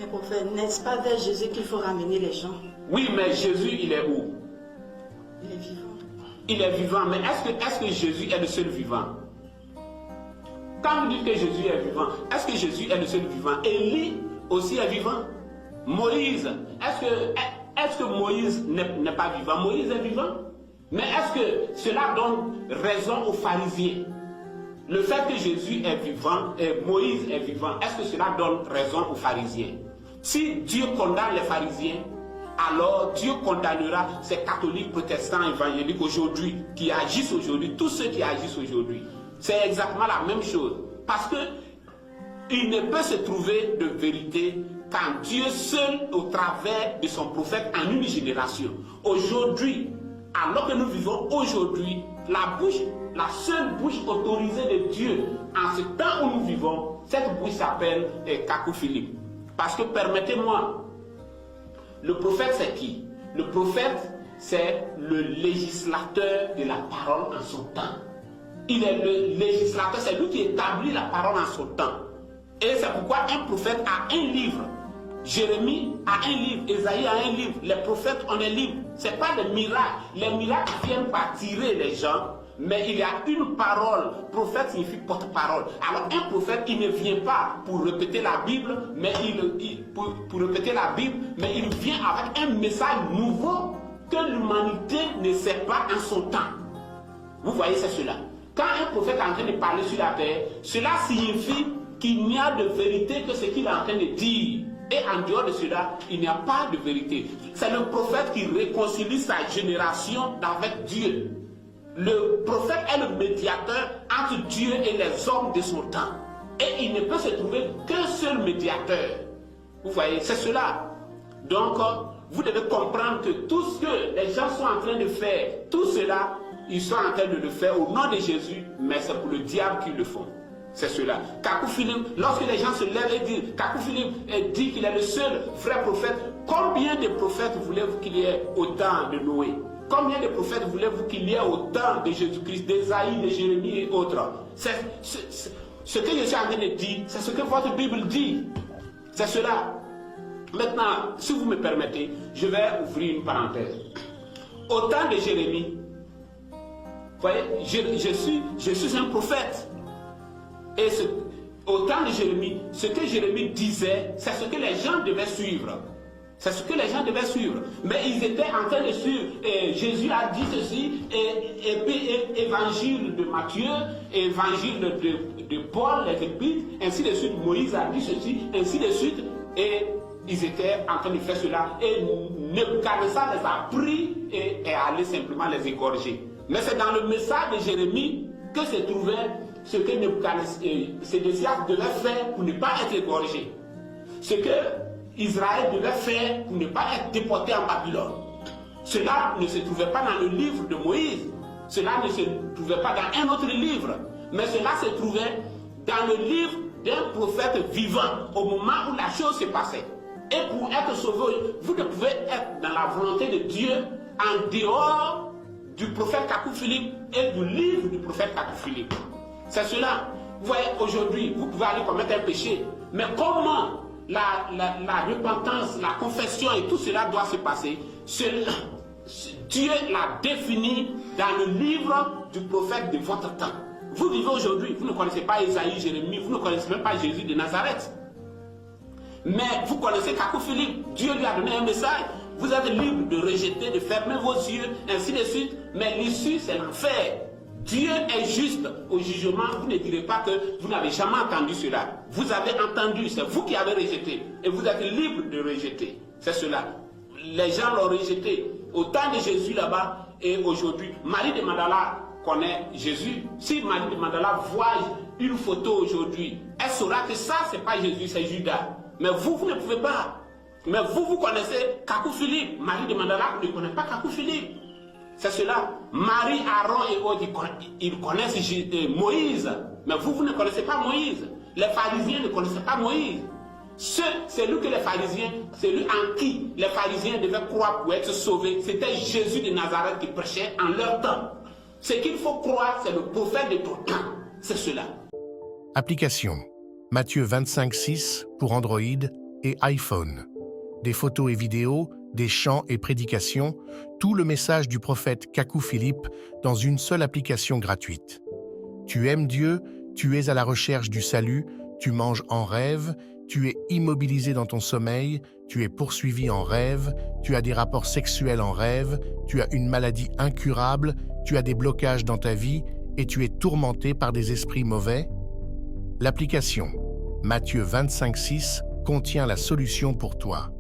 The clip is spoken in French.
Mais prophète, n'est-ce pas vers Jésus qu'il faut ramener les gens? Oui, mais Jésus, il est où? Il est vivant. Il est vivant, mais est-ce que Jésus est le seul vivant? Quand vous dites que Jésus est vivant, est-ce que Jésus est le seul vivant? Élie aussi est vivant. Moïse, est-ce que Moïse n'est pas vivant? Moïse est vivant. Mais est-ce que cela donne raison aux pharisiens? Le fait que Jésus est vivant et Moïse est vivant, est-ce que cela donne raison aux pharisiens? Si Dieu condamne les pharisiens, alors Dieu condamnera ces catholiques, protestants, évangéliques aujourd'hui, qui agissent aujourd'hui, tous ceux qui agissent aujourd'hui. C'est exactement la même chose. Parce que il ne peut se trouver de vérité qu'en Dieu seul, au travers de son prophète, en une génération. Aujourd'hui, alors que nous vivons aujourd'hui, la seule bouche autorisée de Dieu en ce temps où nous vivons, cette bouche s'appelle Kakou Philippe. Parce que permettez-moi, le prophète c'est qui? Le prophète c'est le législateur de la parole en son temps. Il est le législateur, c'est lui qui établit la parole en son temps. Et c'est pourquoi un prophète a un livre. Jérémie a un livre, Ésaïe a un livre, les prophètes ont un livre. Ce n'est pas des miracles. Les miracles viennent pas tirer les gens, mais il y a une parole. Prophète signifie porte-parole. Alors un prophète, il ne vient pas pour répéter la Bible, mais pour répéter la Bible, mais il vient avec un message nouveau que l'humanité ne sait pas en son temps. Vous voyez, c'est cela. Quand un prophète est en train de parler sur la terre, cela signifie qu'il n'y a de vérité que ce qu'il est en train de dire. Et en dehors de cela, il n'y a pas de vérité. C'est le prophète qui réconcilie sa génération avec Dieu. Le prophète est le médiateur entre Dieu et les hommes de son temps. Et il ne peut se trouver qu'un seul médiateur. Vous voyez, c'est cela. Donc, vous devez comprendre que tout ce que les gens sont en train de faire, tout cela, ils sont en train de le faire au nom de Jésus, mais c'est pour le diable qu'ils le font. C'est cela. Kakou Philippe, lorsque les gens se lèvent et disent, Kakou Philippe dit qu'il est le seul vrai prophète, combien de prophètes voulez-vous qu'il y ait au temps de Noé? Combien de prophètes voulez-vous qu'il y ait au temps de Jésus-Christ, d'Ésaïe, de Jérémie et autres? Ce que je suis en train de dire, c'est ce que votre Bible dit. C'est cela. Maintenant, si vous me permettez, je vais ouvrir une parenthèse. Au temps de Jérémie, vous voyez, je suis un prophète. Et au temps de Jérémie, ce que Jérémie disait, c'est ce que les gens devaient suivre. C'est ce que les gens devaient suivre. Mais ils étaient en train de suivre. Et Jésus a dit ceci, et puis évangile de Matthieu, évangile de Paul, les épîtres, ainsi de suite. Moïse a dit ceci, ainsi de suite. Et ils étaient en train de faire cela. Et Nebuchadnezzar les a pris et est allé simplement les égorger. Mais c'est dans le message de Jérémie que se trouvait ce que Sédécias devait faire pour ne pas être égorgé. Ce que Israël devait faire pour ne pas être déporté en Babylone. Cela ne se trouvait pas dans le livre de Moïse. Cela ne se trouvait pas dans un autre livre. Mais cela se trouvait dans le livre d'un prophète vivant au moment où la chose se passait. Et pour être sauvé, vous ne pouvez être dans la volonté de Dieu en dehors du prophète Kakou Philippe et du livre du prophète Kakou Philippe. C'est cela. Vous voyez, aujourd'hui, vous pouvez aller commettre un péché. Mais comment la repentance, la confession et tout cela doit se passer? Dieu l'a défini dans le livre du prophète de votre temps. Vous vivez aujourd'hui, vous ne connaissez pas Ésaïe, Jérémie, vous ne connaissez même pas Jésus de Nazareth. Mais vous connaissez Kakou Philippe. Dieu lui a donné un message. Vous êtes libre de rejeter, de fermer vos yeux, ainsi de suite. Mais l'issue, c'est l'enfer. Dieu est juste au jugement. Vous ne direz pas que vous n'avez jamais entendu cela. Vous avez entendu, c'est vous qui avez rejeté. Et vous êtes libre de rejeter. C'est cela. Les gens l'ont rejeté. Au temps de Jésus là-bas et aujourd'hui, Marie de Magdala connaît Jésus. Si Marie de Magdala voit une photo aujourd'hui, elle saura que ça, c'est pas Jésus, c'est Judas. Mais vous, vous ne pouvez pas. Mais vous connaissez Kakou Philippe. Marie de Magdala ne connaît pas Kakou Philippe. C'est cela. Marie, Aaron et autres, ils connaissent Moïse. Mais vous ne connaissez pas Moïse. Les pharisiens ne connaissaient pas Moïse. C'est lui que les pharisiens, c'est lui en qui les pharisiens devaient croire pour être sauvés. C'était Jésus de Nazareth qui prêchait en leur temps. Ce qu'il faut croire, c'est le prophète de ton temps. C'est cela. Application. Matthieu 25,6 pour Android, et iPhone. Des photos et vidéos, des chants et prédications, tout le message du prophète Kaku Philippe dans une seule application gratuite. Tu aimes Dieu, tu es à la recherche du salut, tu manges en rêve, tu es immobilisé dans ton sommeil, tu es poursuivi en rêve, tu as des rapports sexuels en rêve, tu as une maladie incurable, tu as des blocages dans ta vie et tu es tourmenté par des esprits mauvais. L'application Matthieu 25,6 contient la solution pour toi.